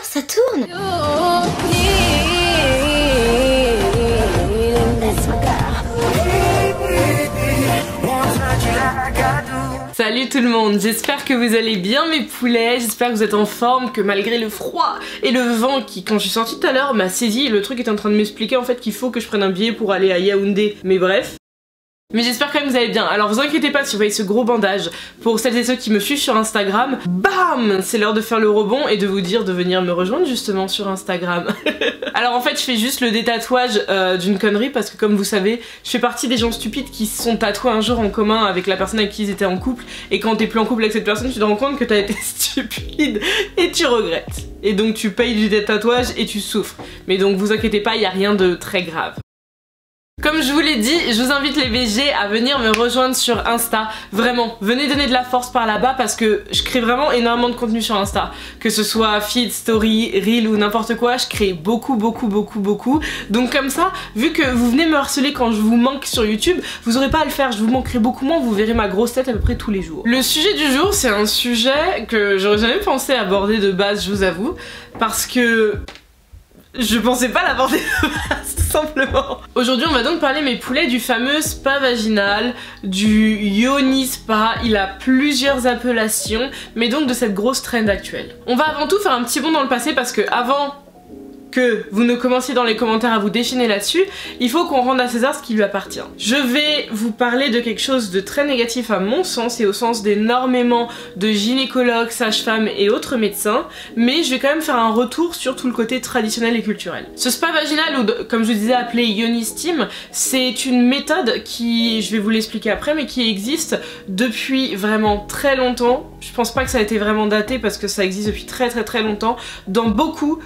ça tourne. Salut tout le monde, j'espère que vous allez bien mes poulets, j'espère que vous êtes en forme, que malgré le froid et le vent qui, quand je suis sortie tout à l'heure, m'a saisi, le truc est en train de m'expliquer en fait qu'il faut que je prenne un billet pour aller à Yaoundé, mais bref. Mais j'espère quand même que vous allez bien. Alors vous inquiétez pas si vous voyez ce gros bandage. Pour celles et ceux qui me suivent sur Instagram, bam, c'est l'heure de faire le rebond et de vous dire de venir me rejoindre justement sur Instagram. Alors en fait je fais juste le détatouage d'une connerie parce que comme vous savez, je fais partie des gens stupides qui se sont tatoués un jour en commun avec la personne avec qui ils étaient en couple, et quand t'es plus en couple avec cette personne tu te rends compte que t'as été stupide et tu regrettes. Et donc tu payes du détatouage et tu souffres. Mais donc vous inquiétez pas, il n'y a rien de très grave. Comme je vous l'ai dit, je vous invite les VG à venir me rejoindre sur Insta. Vraiment, venez donner de la force par là-bas parce que je crée vraiment énormément de contenu sur Insta. Que ce soit feed, story, reel ou n'importe quoi, je crée beaucoup. Donc comme ça, vu que vous venez me harceler quand je vous manque sur YouTube, vous aurez pas à le faire, je vous manquerai beaucoup moins, vous verrez ma grosse tête à peu près tous les jours. Le sujet du jour, c'est un sujet que j'aurais jamais pensé aborder de base, je vous avoue, parce que je pensais pas l'aborder de base, tout simplement. Aujourd'hui, on va donc parler, mes poulets, du fameux spa vaginal, du yoni spa. Il a plusieurs appellations, mais donc de cette grosse trend actuelle. On va avant tout faire un petit bond dans le passé parce que avant que vous ne commenciez dans les commentaires à vous déchaîner là-dessus, il faut qu'on rende à César ce qui lui appartient. Je vais vous parler de quelque chose de très négatif à mon sens et au sens d'énormément de gynécologues, sages-femmes et autres médecins, mais je vais quand même faire un retour sur tout le côté traditionnel et culturel. Ce spa vaginal, ou comme je vous disais appelé yoni steam, c'est une méthode qui, je vais vous l'expliquer après, mais qui existe depuis vraiment très longtemps. Je pense pas que ça a été vraiment daté parce que ça existe depuis très longtemps dans beaucoup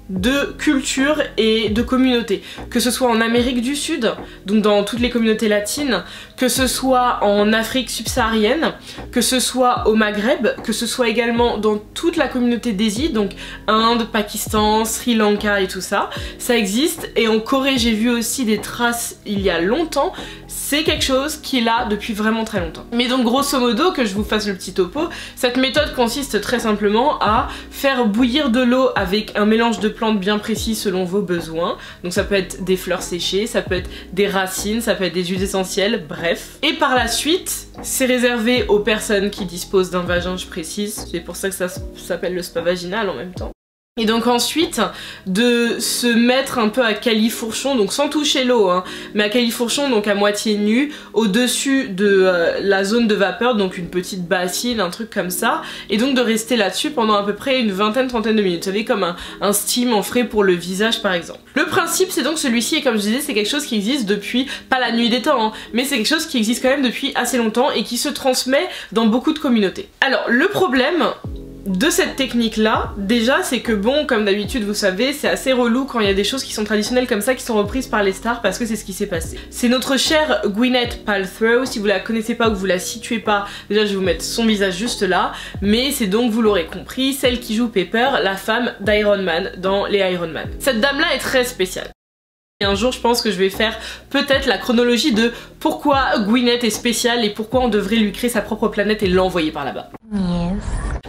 de cultures et de communautés, que ce soit en Amérique du Sud, donc dans toutes les communautés latines, que ce soit en Afrique subsaharienne, que ce soit au Maghreb, que ce soit également dans toute la communauté d'Asie, donc Inde, Pakistan, Sri Lanka et tout ça, ça existe. Et en Corée j'ai vu aussi des traces il y a longtemps. C'est quelque chose qui est là depuis vraiment très longtemps. Mais donc grosso modo, que je vous fasse le petit topo, cette méthode consiste très simplement à faire bouillir de l'eau avec un mélange de plantes bien précis selon vos besoins. Donc ça peut être des fleurs séchées, ça peut être des racines, ça peut être des huiles essentielles, bref. Et par la suite, c'est réservé aux personnes qui disposent d'un vagin, je précise. C'est pour ça que ça s'appelle le spa vaginal en même temps. Et donc ensuite, de se mettre un peu à califourchon, donc sans toucher l'eau, hein, mais à califourchon, donc à moitié nu, au-dessus de la zone de vapeur, donc une petite bassine, un truc comme ça, et donc de rester là-dessus pendant à peu près une vingtaine-trentaine de minutes. Vous savez, comme un steam en frais pour le visage par exemple. Le principe, c'est donc celui-ci, et comme je disais, c'est quelque chose qui existe depuis, pas la nuit des temps, hein, mais c'est quelque chose qui existe quand même depuis assez longtemps et qui se transmet dans beaucoup de communautés. Alors, le problème de cette technique là, déjà, c'est que bon, comme d'habitude vous savez, c'est assez relou quand il y a des choses qui sont traditionnelles comme ça qui sont reprises par les stars, parce que c'est ce qui s'est passé. C'est notre chère Gwyneth Paltrow, si vous la connaissez pas ou que vous la situez pas, déjà je vais vous mettre son visage juste là, mais c'est donc, vous l'aurez compris, celle qui joue Pepper, la femme d'Iron Man dans les Iron Man. Cette dame là est très spéciale. Et un jour je pense que je vais faire peut-être la chronologie de pourquoi Gwyneth est spéciale et pourquoi on devrait lui créer sa propre planète et l'envoyer par là-bas. Yes.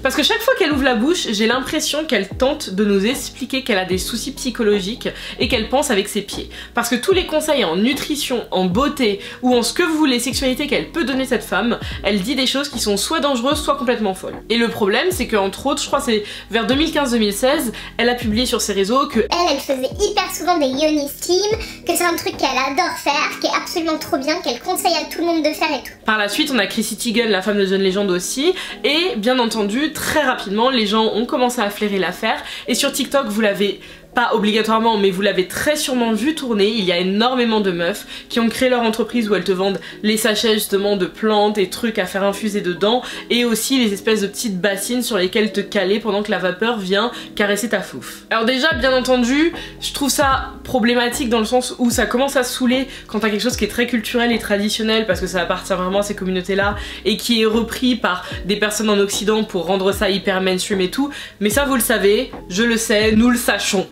Parce que chaque fois qu'elle ouvre la bouche, j'ai l'impression qu'elle tente de nous expliquer qu'elle a des soucis psychologiques et qu'elle pense avec ses pieds. Parce que tous les conseils en nutrition, en beauté ou en ce que vous voulez, sexualité qu'elle peut donner cette femme, elle dit des choses qui sont soit dangereuses, soit complètement folles. Et le problème, c'est qu'entre autres, je crois c'est vers 2015-2016, elle a publié sur ses réseaux que elle faisait hyper souvent des yoni steam, que c'est un truc qu'elle adore faire, qui est absolument trop bien, qu'elle conseille à tout le monde de faire et tout. Par la suite, on a Chrissy Teigen, la femme de John Legend aussi, et bien entendu, très rapidement, les gens ont commencé à flairer l'affaire, et sur TikTok, vous l'avez pas obligatoirement, mais vous l'avez très sûrement vu tourner, il y a énormément de meufs qui ont créé leur entreprise où elles te vendent les sachets justement de plantes et trucs à faire infuser dedans, et aussi les espèces de petites bassines sur lesquelles te caler pendant que la vapeur vient caresser ta fouf. Alors déjà, bien entendu, je trouve ça problématique dans le sens où ça commence à saouler quand t'as quelque chose qui est très culturel et traditionnel, parce que ça appartient vraiment à ces communautés-là, et qui est repris par des personnes en Occident pour rendre ça hyper mainstream et tout, mais ça vous le savez, je le sais, nous le sachons.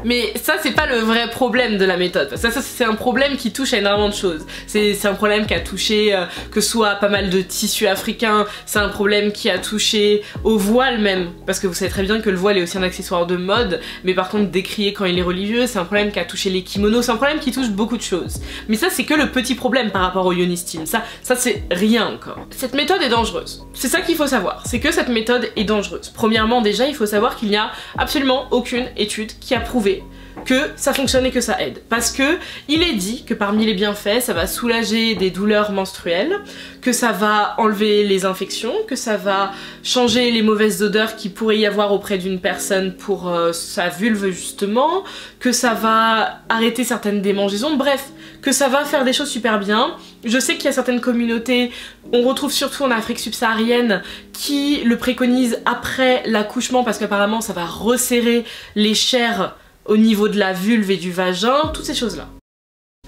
Mais ça c'est pas le vrai problème de la méthode, ça c'est un problème qui touche à énormément de choses. C'est un problème qui a touché que ce soit pas mal de tissus africains, c'est un problème qui a touché au voile même, parce que vous savez très bien que le voile est aussi un accessoire de mode, mais par contre décrié quand il est religieux, c'est un problème qui a touché les kimonos, c'est un problème qui touche beaucoup de choses. Mais ça c'est que le petit problème par rapport au Yoni Steam, ça c'est rien encore. Cette méthode est dangereuse, c'est ça qu'il faut savoir, c'est que cette méthode est dangereuse. Premièrement déjà il faut savoir qu'il n'y a absolument aucune étude qui a prouvé que ça fonctionne et que ça aide. Parce que il est dit que parmi les bienfaits, ça va soulager des douleurs menstruelles, que ça va enlever les infections, que ça va changer les mauvaises odeurs qu'il pourrait y avoir auprès d'une personne pour sa vulve justement, que ça va arrêter certaines démangeaisons, bref, que ça va faire des choses super bien. Je sais qu'il y a certaines communautés, on retrouve surtout en Afrique subsaharienne, qui le préconisent après l'accouchement parce qu'apparemment ça va resserrer les chairs au niveau de la vulve et du vagin, toutes ces choses-là.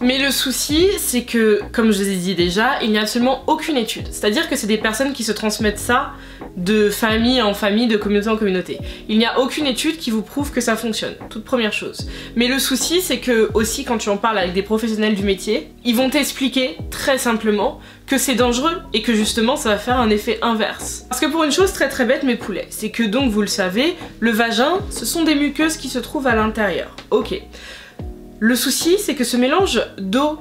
Mais le souci, c'est que, comme je vous ai dit déjà, il n'y a absolument aucune étude. C'est-à-dire que c'est des personnes qui se transmettent ça de famille en famille, de communauté en communauté. Il n'y a aucune étude qui vous prouve que ça fonctionne, toute première chose. Mais le souci, c'est que aussi quand tu en parles avec des professionnels du métier, ils vont t'expliquer très simplement que c'est dangereux et que justement ça va faire un effet inverse. Parce que pour une chose très bête mes poulets, c'est que donc vous le savez, le vagin, ce sont des muqueuses qui se trouvent à l'intérieur. Ok. Le souci, c'est que ce mélange d'eau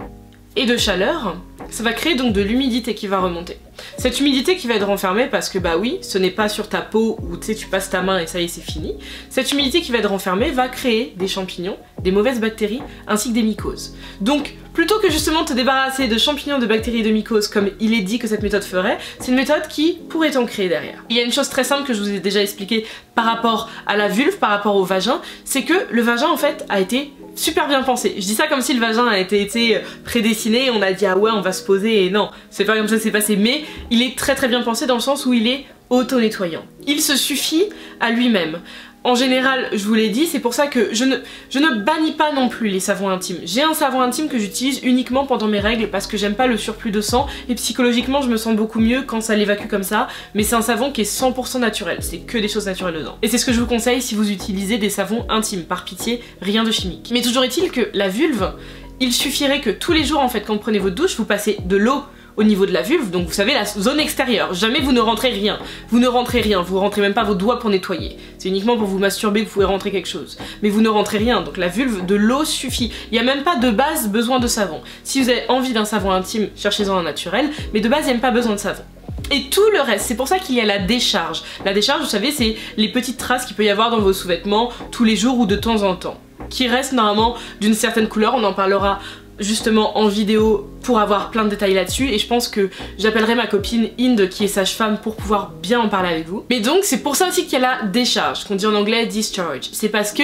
et de chaleur, ça va créer donc de l'humidité qui va remonter. Cette humidité qui va être renfermée parce que bah oui, ce n'est pas sur ta peau où tu sais tu passes ta main et ça y est c'est fini. Cette humidité qui va être renfermée va créer des champignons, des mauvaises bactéries ainsi que des mycoses. Donc plutôt que justement te débarrasser de champignons, de bactéries et de mycoses comme il est dit que cette méthode ferait, c'est une méthode qui pourrait en créer derrière. Il y a une chose très simple que je vous ai déjà expliquée par rapport à la vulve, par rapport au vagin, c'est que le vagin en fait a été super bien pensé. Je dis ça comme si le vagin a été prédestiné et on a dit ah ouais on va se poser et non, c'est pas comme ça que c'est passé, mais il est très bien pensé dans le sens où il est auto-nettoyant. Il se suffit à lui-même. En général, je vous l'ai dit, c'est pour ça que je ne bannis pas non plus les savons intimes. J'ai un savon intime que j'utilise uniquement pendant mes règles parce que j'aime pas le surplus de sang et psychologiquement je me sens beaucoup mieux quand ça l'évacue comme ça, mais c'est un savon qui est 100% naturel, c'est que des choses naturelles dedans. Et c'est ce que je vous conseille si vous utilisez des savons intimes, par pitié, rien de chimique. Mais toujours est-il que la vulve, il suffirait que tous les jours en fait quand vous prenez votre douche, vous passez de l'eau au niveau de la vulve, donc vous savez la zone extérieure, jamais vous ne rentrez rien, vous rentrez même pas vos doigts pour nettoyer, c'est uniquement pour vous masturber que vous pouvez rentrer quelque chose, mais vous ne rentrez rien, donc la vulve, de l'eau suffit, il n'y a même pas de base besoin de savon. Si vous avez envie d'un savon intime, cherchez-en un naturel, mais de base il n'y a même pas besoin de savon. Et tout le reste, c'est pour ça qu'il y a la décharge. La décharge, vous savez, c'est les petites traces qu'il peut y avoir dans vos sous-vêtements tous les jours ou de temps en temps, qui restent normalement d'une certaine couleur, on en parlera justement en vidéo pour avoir plein de détails là-dessus et je pense que j'appellerai ma copine Inde qui est sage-femme pour pouvoir bien en parler avec vous. Mais donc c'est pour ça aussi qu'il y a la décharge, qu'on dit en anglais discharge. C'est parce que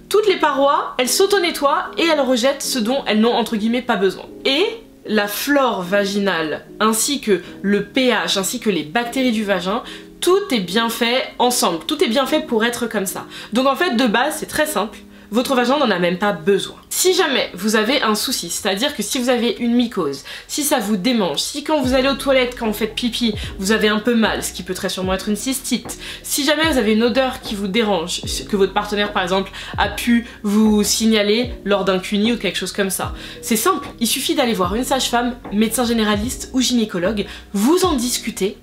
toutes les parois, elles s'auto-nettoient et elles rejettent ce dont elles n'ont entre guillemets pas besoin. Et la flore vaginale ainsi que le pH ainsi que les bactéries du vagin, tout est bien fait ensemble, tout est bien fait pour être comme ça. Donc en fait de base c'est très simple. Votre vagin n'en a même pas besoin. Si jamais vous avez un souci, c'est-à-dire que si vous avez une mycose, si ça vous démange, si quand vous allez aux toilettes, quand vous faites pipi, vous avez un peu mal, ce qui peut très sûrement être une cystite, si jamais vous avez une odeur qui vous dérange, que votre partenaire par exemple a pu vous signaler lors d'un cuni ou quelque chose comme ça, c'est simple, il suffit d'aller voir une sage-femme, médecin généraliste ou gynécologue, vous en discutez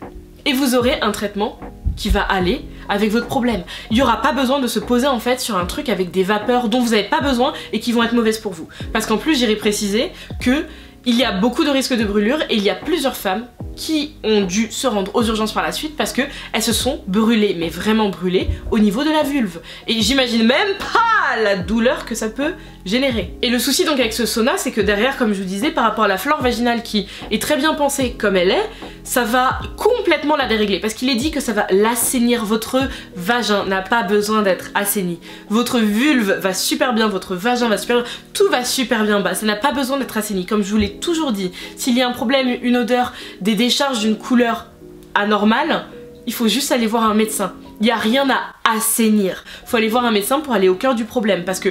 et vous aurez un traitement qui va aller avec votre problème. Il n'y aura pas besoin de se poser en fait sur un truc avec des vapeurs dont vous n'avez pas besoin et qui vont être mauvaises pour vous. Parce qu'en plus j'irai préciser que il y a beaucoup de risques de brûlure et il y a plusieurs femmes qui ont dû se rendre aux urgences par la suite parce qu'elles se sont brûlées, mais vraiment brûlées, au niveau de la vulve. Et j'imagine même pas la douleur que ça peut générer. Et le souci donc avec ce sauna, c'est que derrière, comme je vous disais, par rapport à la flore vaginale qui est très bien pensée comme elle est, ça va complètement la dérégler parce qu'il est dit que ça va l'assainir. Votre vagin n'a pas besoin d'être assaini. Votre vulve va super bien, votre vagin va super bien, tout va super bien bas, ça n'a pas besoin d'être assaini. Comme je vous l'ai toujours dit, s'il y a un problème, une odeur, des décharges d'une couleur anormale, il faut juste aller voir un médecin. Il n'y a rien à assainir. Il faut aller voir un médecin pour aller au cœur du problème parce que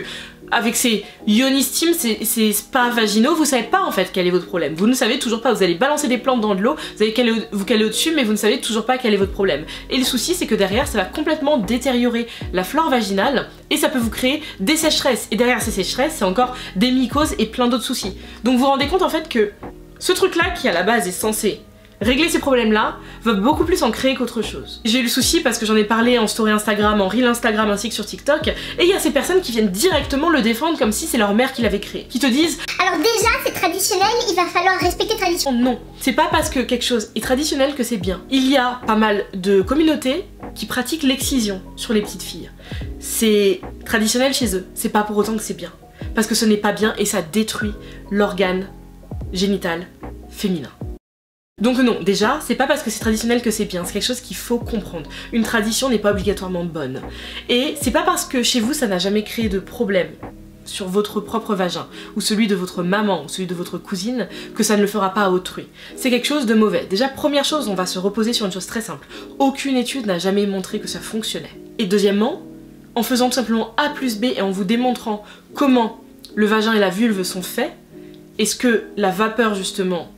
avec ces yoni steam, ces spas vaginaux, vous savez pas en fait quel est votre problème. Vous ne savez toujours pas, vous allez balancer des plantes dans de l'eau, vous allez vous caler au-dessus, mais vous ne savez toujours pas quel est votre problème. Et le souci, c'est que derrière, ça va complètement détériorer la flore vaginale et ça peut vous créer des sécheresses. Et derrière ces sécheresses, c'est encore des mycoses et plein d'autres soucis. Donc vous vous rendez compte en fait que ce truc-là, qui à la base est censé régler ces problèmes-là, va beaucoup plus en créer qu'autre chose. J'ai eu le souci parce que j'en ai parlé en story Instagram, en reel Instagram ainsi que sur TikTok, et il y a ces personnes qui viennent directement le défendre comme si c'est leur mère qui l'avait créé. Qui te disent alors déjà c'est traditionnel, il va falloir respecter tradition. Non, c'est pas parce que quelque chose est traditionnel que c'est bien. Il y a pas mal de communautés qui pratiquent l'excision sur les petites filles. C'est traditionnel chez eux, c'est pas pour autant que c'est bien. Parce que ce n'est pas bien et ça détruit l'organe génital féminin. Donc non, déjà, c'est pas parce que c'est traditionnel que c'est bien, c'est quelque chose qu'il faut comprendre. Une tradition n'est pas obligatoirement bonne. Et c'est pas parce que chez vous ça n'a jamais créé de problème sur votre propre vagin, ou celui de votre maman, ou celui de votre cousine, que ça ne le fera pas à autrui. C'est quelque chose de mauvais. Déjà, première chose, on va se reposer sur une chose très simple. Aucune étude n'a jamais montré que ça fonctionnait. Et deuxièmement, en faisant tout simplement A plus B et en vous démontrant comment le vagin et la vulve sont faits, et ce que la vapeur justement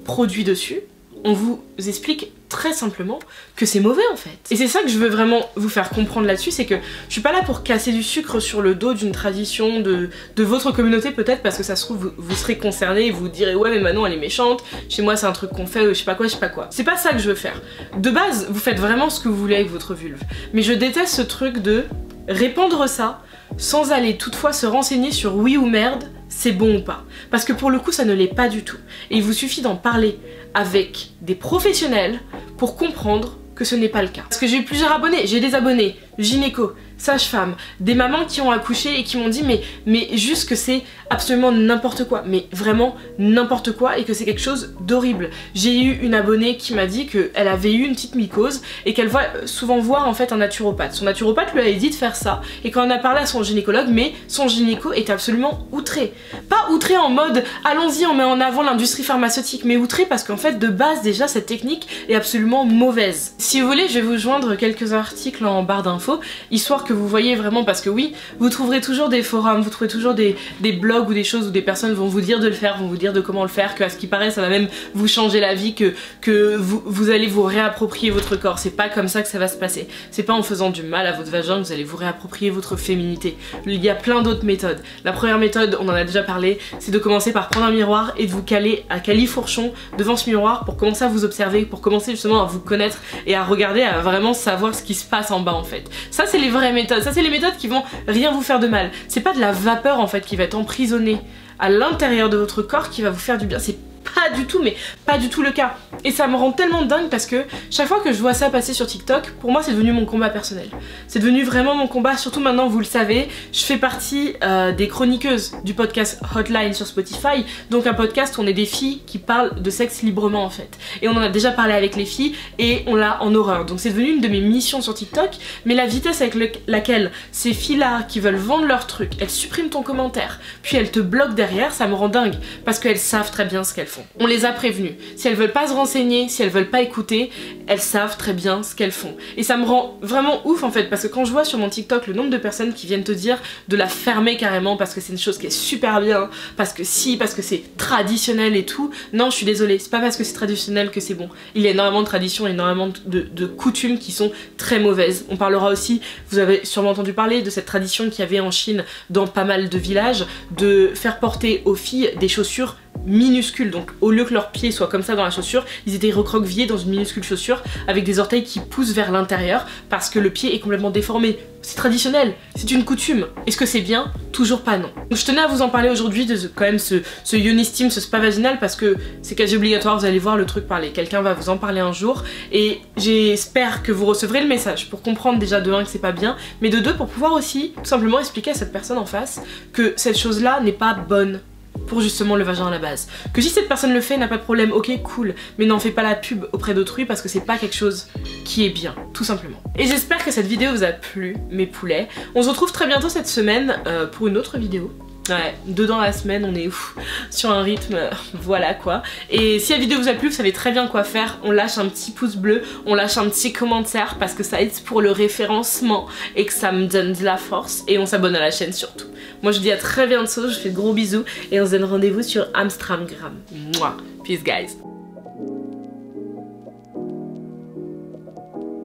produit dessus, on vous explique très simplement que c'est mauvais en fait. Et c'est ça que je veux vraiment vous faire comprendre là-dessus, c'est que je suis pas là pour casser du sucre sur le dos d'une tradition de votre communauté peut-être, parce que ça se trouve vous serez concerné et vous direz ouais mais Manon elle est méchante, chez moi c'est un truc qu'on fait, je sais pas quoi, je sais pas quoi. C'est pas ça que je veux faire. De base, vous faites vraiment ce que vous voulez avec votre vulve. Mais je déteste ce truc de répandre ça sans aller toutefois se renseigner sur oui ou merde, c'est bon ou pas. Parce que pour le coup ça ne l'est pas du tout. Et il vous suffit d'en parler avec des professionnels pour comprendre que ce n'est pas le cas. Parce que j'ai eu plusieurs abonnés, j'ai des abonnés gynéco, sages-femmes, des mamans qui ont accouché et qui m'ont dit mais juste que c'est absolument n'importe quoi, mais vraiment n'importe quoi, et que c'est quelque chose d'horrible. J'ai eu une abonnée qui m'a dit qu'elle avait eu une petite mycose et qu'elle va souvent voir en fait un naturopathe. Son naturopathe lui avait dit de faire ça, et quand on a parlé à son gynécologue, mais son gynéco était absolument outré. Pas outré en mode allons-y on met en avant l'industrie pharmaceutique, mais outré parce qu'en fait de base déjà cette technique est absolument mauvaise. Si vous voulez, je vais vous joindre quelques articles en barre d'infos, histoire que vous voyez vraiment, parce que oui, vous trouverez toujours des forums, vous trouverez toujours des blogs ou des choses où des personnes vont vous dire de le faire, vont vous dire de comment le faire, que à ce qui paraît ça va même vous changer la vie, que vous allez vous réapproprier votre corps. C'est pas comme ça que ça va se passer. C'est pas en faisant du mal à votre vagin que vous allez vous réapproprier votre féminité. Il y a plein d'autres méthodes. La première méthode, on en a déjà parlé, c'est de commencer par prendre un miroir et de vous caler à califourchon devant ce miroir pour commencer à vous observer, pour commencer justement à vous connaître et à regarder, à vraiment savoir ce qui se passe en bas en fait. Ça c'est les vraies méthodes, ça c'est les méthodes qui vont rien vous faire de mal. C'est pas de la vapeur en fait qui va être emprisonnée à l'intérieur de votre corps qui va vous faire du bien. C'est pas du tout, mais pas du tout le cas. Et ça me rend tellement dingue parce que chaque fois que je vois ça passer sur TikTok, pour moi c'est devenu mon combat personnel. C'est devenu vraiment mon combat, surtout maintenant vous le savez, je fais partie des chroniqueuses du podcast Hotline sur Spotify, donc un podcast où on est des filles qui parlent de sexe librement en fait. Et on en a déjà parlé avec les filles et on l'a en horreur. Donc c'est devenu une de mes missions sur TikTok, mais la vitesse avec laquelle ces filles-là qui veulent vendre leur truc, elles suppriment ton commentaire, puis elles te bloquent derrière, ça me rend dingue, parce qu'elles savent très bien ce qu'elles font. On les a prévenues. Si elles veulent pas se renseigner, si elles veulent pas écouter, elles savent très bien ce qu'elles font. Et ça me rend vraiment ouf en fait, parce que quand je vois sur mon TikTok le nombre de personnes qui viennent te dire de la fermer carrément parce que c'est une chose qui est super bien, parce que si, parce que c'est traditionnel et tout, non je suis désolée, c'est pas parce que c'est traditionnel que c'est bon. Il y a énormément de traditions, énormément de coutumes qui sont très mauvaises. On parlera aussi, vous avez sûrement entendu parler de cette tradition qu'il y avait en Chine dans pas mal de villages, de faire porter aux filles des chaussures minuscules. Donc au lieu que leurs pieds soient comme ça dans la chaussure, ils étaient recroquevillés dans une minuscule chaussure avec des orteils qui poussent vers l'intérieur parce que le pied est complètement déformé. C'est traditionnel, c'est une coutume. Est-ce que c'est bien? Toujours pas non. Donc je tenais à vous en parler aujourd'hui de quand même ce yoni steam, ce spa vaginal, parce que c'est quasi obligatoire, vous allez voir le truc parler. Quelqu'un va vous en parler un jour et j'espère que vous recevrez le message pour comprendre déjà de 1 que c'est pas bien, mais de 2 pour pouvoir aussi tout simplement expliquer à cette personne en face que cette chose là n'est pas bonne pour justement le vagin à la base. Que si cette personne le fait, n'a pas de problème, ok cool, mais n'en fais pas la pub auprès d'autrui parce que c'est pas quelque chose qui est bien, tout simplement. Et j'espère que cette vidéo vous a plu, mes poulets. On se retrouve très bientôt cette semaine pour une autre vidéo. Ouais, 2 dans la semaine, on est sur un rythme, voilà quoi. Et si la vidéo vous a plu, vous savez très bien quoi faire. On lâche un petit pouce bleu, on lâche un petit commentaire parce que ça aide pour le référencement et que ça me donne de la force. Et on s'abonne à la chaîne surtout. Moi je vous dis à très bientôt, je fais de gros bisous et on se donne rendez-vous sur Instagram. Mouah. Peace guys.